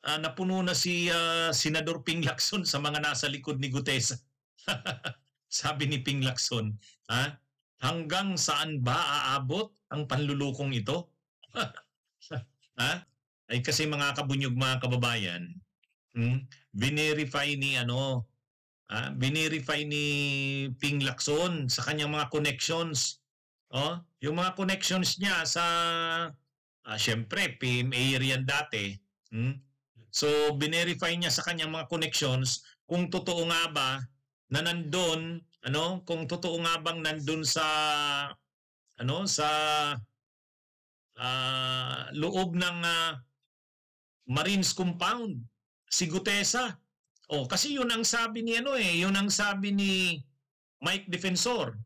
napuno na si Senador Ping Lacson sa mga nasa likod ni Gutesa. Sabi ni Ping Lacson, hanggang saan ba aabot ang panlulukong ito? Ay kasi mga kabunyog, mga kababayan, binerify ni Ping Lacson sa kanyang mga connections. Yung mga connections niya sa syempre PMA riyan dati. So binerify niya sa kanyang mga connections kung totoo nga ba na nandun, kung totoo nga bang nandun sa loob ng Marines compound si Gutesa. Kasi yun ang sabi ni yun ang sabi ni Mike Defensor.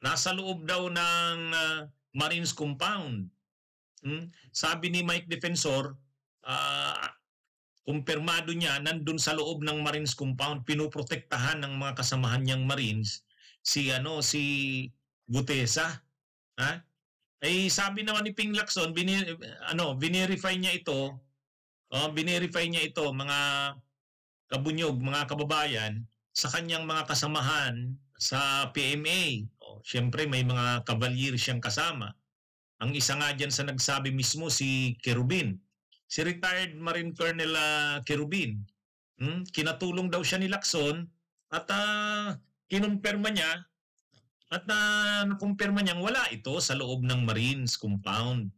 Nasa loob daw ng Marines compound. Sabi ni Mike Defensor, kumpirmado niya nandun sa loob ng Marines compound, pinoprotektahan ng mga kasamahan niyang Marines si Gutesa. Sabi naman ni Ping Lacson, binerify niya ito, mga kabunyog, mga kababayan, sa kanyang mga kasamahan sa PMA. Siyempre may mga kavalyer siyang kasama. Ang isa nga dyan sa nagsabi mismo si Kerubin, si retired Marine Colonel Kerubin. Kinatulong daw siya ni Lacson at kinumpirma niya at nakumpirma niyang wala ito sa loob ng Marines compound.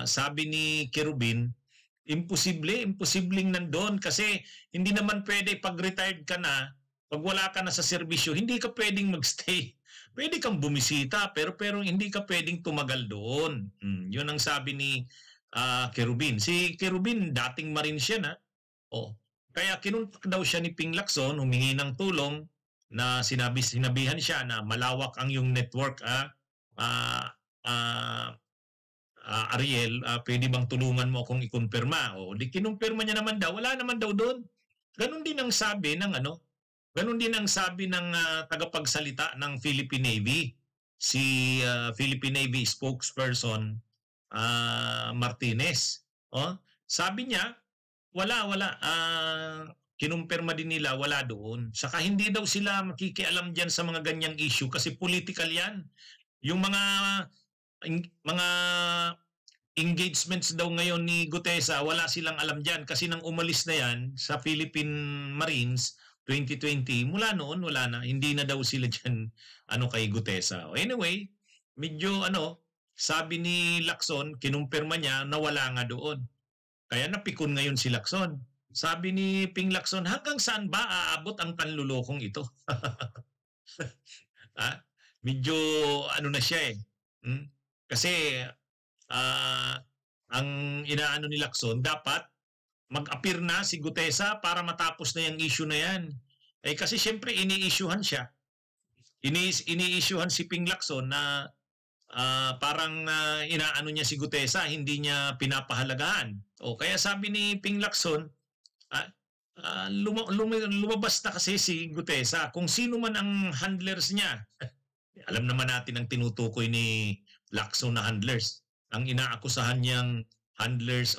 Sabi ni Kerubin, imposibleng nandoon kasi hindi naman pwede pag retired ka na, pag wala ka na sa serbisyo, hindi ka pwedeng magstay. Pwede kang bumisita pero hindi ka pwedeng tumagal doon. Yun ang sabi ni Kerubin. Si Kerubin dating Marine siya na. Kaya kinuntak daw siya ni Ping Lacson, humingi ng tulong na sinabihan siya na malawak ang yung network. Ariel, pwede bang tulungan mo akong ikumpirma? Di kinumpirma niya naman daw, wala naman daw doon. Ganun din ang sabi ng tagapagsalita ng Philippine Navy, si Philippine Navy spokesperson Martinez. Sabi niya, wala. Kinumpirma din nila, wala doon. Saka hindi daw sila makikialam diyan sa mga ganyang issue kasi political yan. Yung mga engagements daw ngayon ni Gutesa, wala silang alam diyan kasi nang umalis na yan sa Philippine Marines 2020, mula noon wala na, hindi na daw sila diyan kay Gutesa. Anyway, medyo sabi ni Lacson, kinumpirma niya na wala nga doon. Kaya napikon ngayon si Lacson. Sabi ni Ping Lacson, hanggang saan ba aabot ang panlulokong ito? Medyo na siya kasi ang inaano ni Lacson, dapat mag-appear na si Gutesa para matapos na yung issue na yan. Kasi siyempre ini-issuehan siya. Ini-issuehan si Ping Lacson na parang inaano niya si Gutesa, hindi niya pinapahalagahan. Kaya sabi ni Ping Lacson, lumabas na kasi si Gutesa. Kung sino man ang handlers niya, alam naman natin ang tinutukoy ni Lacson na handlers. Ang inaakusahan niyang handlers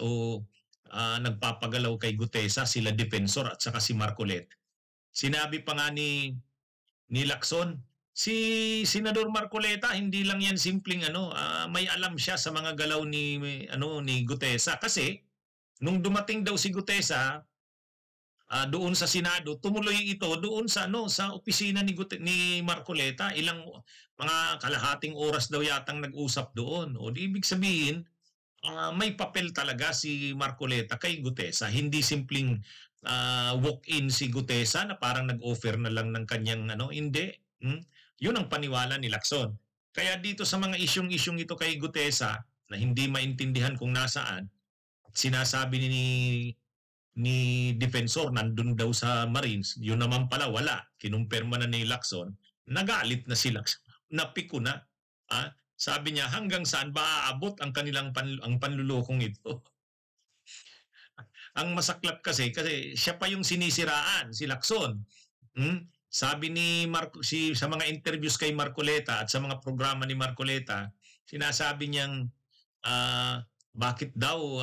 nagpapagalaw kay Gutesa, sila Defensor at saka si Marcoleta. Sinabi pa nga ni Lacson, si Senador Marcoleta, hindi lang yan simpleng may alam siya sa mga galaw ni Gutesa kasi nung dumating daw si Gutesa doon sa Senado, tumuloy ito doon sa opisina ni Marcoleta. Ilang mga kalahating oras daw yatang nag-usap doon. Di ibig sabihin, may papel talaga si Marcoleta kay Gutesa. Hindi simpleng walk-in si Gutesa na parang nag-offer na lang ng kanyang hindi. Yun ang paniwala ni Lacson. Kaya dito sa mga isyong ito kay Gutesa na hindi maintindihan kung nasaan, sinasabi ni Defensor nandun daw sa Marines, yun naman pala wala. Kinumpirma na ni Lacson, nagalit na si Lacson, napiko na. Sabi niya, hanggang saan ba aabot ang kanilang ang panlulokong ito? Ang masaklap kasi siya pa yung sinisiraan, si Lacson. Sabi ni sa mga interviews kay Marcoleta at sa mga programa ni Marcoleta, sinasabi niyang bakit daw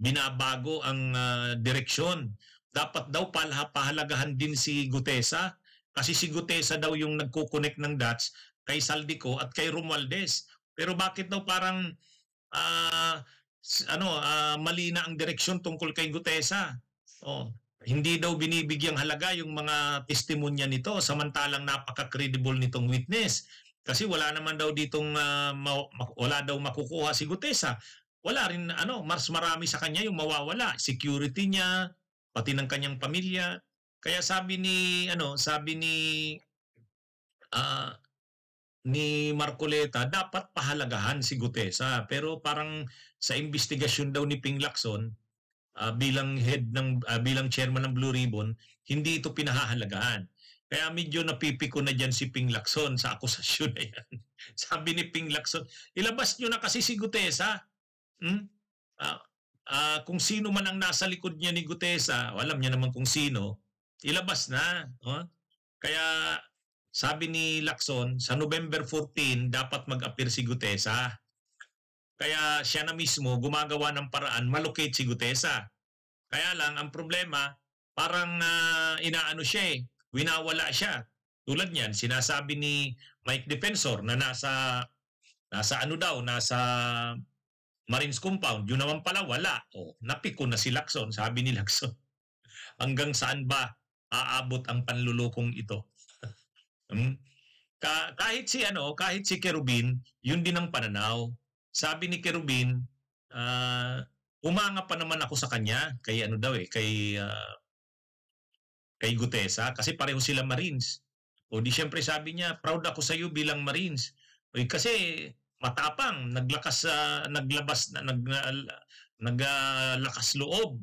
binabago ang direksyon. Dapat daw pahalagahan din si Gutesa kasi si Gutesa daw yung nagko-connect ng dots kay Saldico at kay Romualdez. Pero bakit daw parang mali na ang direksyon tungkol kay Gutesa? Hindi daw binibigyang halaga yung mga testimonya nito samantalang napaka-credible nitong witness. Kasi wala naman daw ditong wala daw makukuha si Gutesa. Wala rin mas marami sa kanya yung mawawala, security niya, pati ng kanyang pamilya. Kaya sabi ni Marcoleta, dapat pahalagahan si Gutesa. Pero parang sa investigasyon daw ni Ping Lacson, bilang bilang chairman ng Blue Ribbon, hindi ito pinahahalagahan. Kaya medyo napipiko na diyan si Ping Lacson sa akusasyon na yan. Sabi ni Ping Lacson, ilabas nyo na kasi si Gutesa. Kung sino man ang nasa likod niya ni Gutesa, alam niya naman kung sino, ilabas na. Kaya sabi ni Lacson, sa November 14, dapat mag-appear si Gutesa. Kaya siya na mismo gumagawa ng paraan malocate si Gutesa. Kaya lang, ang problema, parang winawala siya. Tulad niyan, sinasabi ni Mike Defensor na nasa Marines Compound, yun naman pala wala. Napiko na si Lacson, sabi ni Lacson. Hanggang saan ba aabot ang panlulukong ito? Kahit si Kerubin, yun din ang pananaw. Sabi ni Kerubin, umanga pa naman ako sa kanya kay kay Gutesa kasi pareho sila Marines. Di syempre sabi niya, proud ako sa iyo bilang Marines. Kasi matapang, naglakas loob,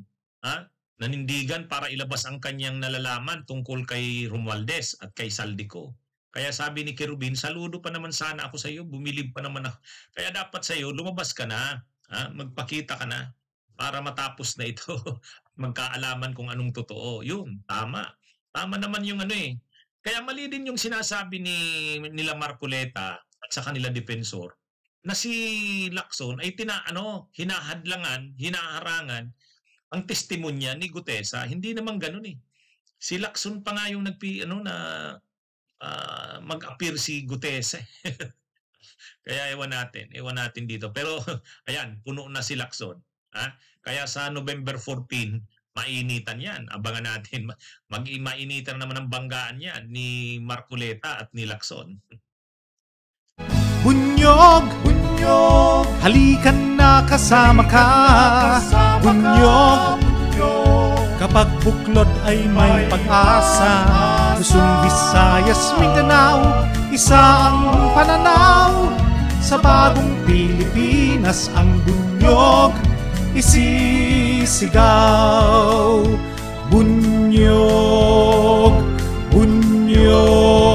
nanindigan para ilabas ang kanyang nalalaman tungkol kay Romualdez at kay Saldico. Kaya sabi ni Kerubin, saludo pa naman sana ako sa iyo, bumilib pa naman ako. Kaya dapat sa iyo, lumabas ka na, magpakita ka na para matapos na ito. Magkaalaman kung anong totoo. Yun, tama. Tama naman yung Kaya mali din yung sinasabi nila Marcoleta at sa kanila Defensor na si Lacson ay hinahadlangan, hinaharangan ang testimonya ni Gutesa. Hindi naman ganoon eh. Si Lacson pa nga yung mag-appear si Gutesa. Kaya ewan natin dito. Pero ayan, puno na si Lacson. Kaya sa November 14, mainitan yan. Abangan natin. Mainitan naman ang banggaan yan ni Marcoleta at ni Lacson. Bunyog, halikan na kasama ka. Bunyog, kapag buklod ay may pag-asa. Luzon, Visayas, Mindanao, isa ang pananaw. Sa bagong Pilipinas ang bunyog isisigaw. Bunyog, bunyog.